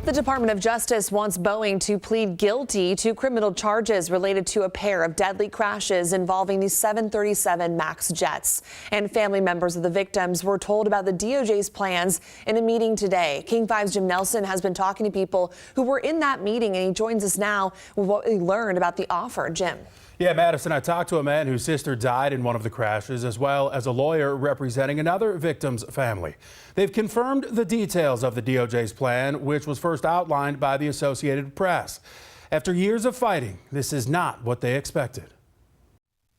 The Department of Justice wants Boeing to plead guilty to criminal charges related to a pair of deadly crashes involving the 737 MAX jets. And family members of the victims were told about the DOJ's plans in a meeting today. King 5's Jim Nelson has been talking to people who were in that meeting, and he joins us now with what we learned about the offer. Jim. Yeah, Madison, I talked to a man whose sister died in one of the crashes, as well as a lawyer representing another victim's family. They've confirmed the details of the DOJ's plan, which was first outlined by the Associated Press. After years of fighting, this is not what they expected.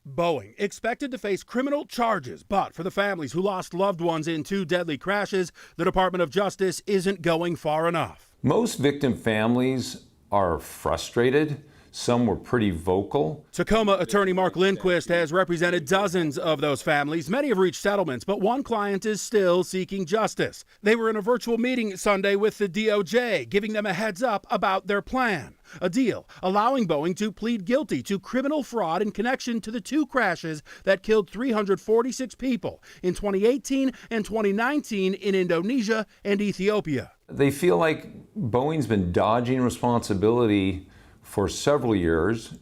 Boeing expected to face criminal charges, but for the families who lost loved ones in two deadly crashes, the Department of Justice isn't going far enough. Most victim families are frustrated. Some were pretty vocal. Tacoma attorney Mark Lindquist has represented dozens of those families. Many have reached settlements, but one client is still seeking justice. They were in a virtual meeting Sunday with the DOJ, giving them a heads up about their plan. A deal allowing Boeing to plead guilty to criminal fraud in connection to the two crashes that killed 346 people in 2018 and 2019 in Indonesia and Ethiopia. They feel like Boeing's been dodging responsibility for several years,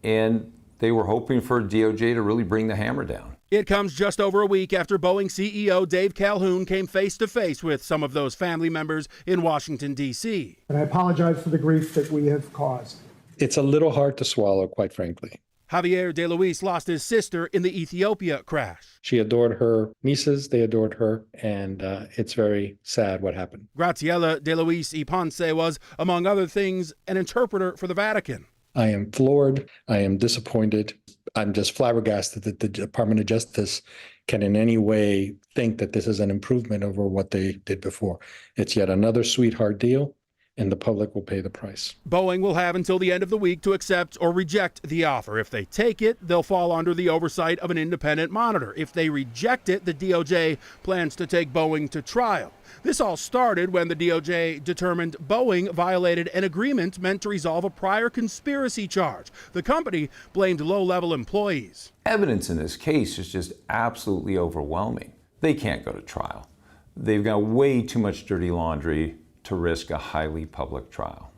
and they were hoping for DOJ to really bring the hammer down. It comes just over a week after Boeing CEO Dave Calhoun came face to face with some of those family members in Washington, D.C. And I apologize for the grief that we have caused. It's a little hard to swallow, quite frankly. Javier De Luis lost his sister in the Ethiopia crash. She adored her nieces, they adored her, and it's very sad what happened. Graciela De Luis y Ponce was, among other things, an interpreter for the Vatican. I am floored. I am disappointed. I'm just flabbergasted that the Department of Justice can in any way think that this is an improvement over what they did before. It's yet another sweetheart deal, and the public will pay the price. Boeing will have until the end of the week to accept or reject the offer. If they take it, they'll fall under the oversight of an independent monitor. If they reject it, the DOJ plans to take Boeing to trial. This all started when the DOJ determined Boeing violated an agreement meant to resolve a prior conspiracy charge. The company blamed low-level employees. Evidence in this case is just absolutely overwhelming. They can't go to trial. They've got way too much dirty laundry to risk a highly public trial.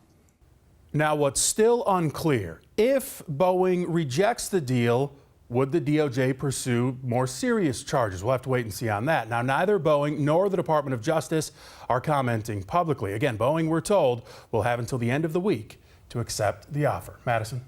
Now, what's still unclear, if Boeing rejects the deal, would the DOJ pursue more serious charges? We'll have to wait and see on that. Now, neither Boeing nor the Department of Justice are commenting publicly. Again, Boeing, we're told, will have until the end of the week to accept the offer. Madison.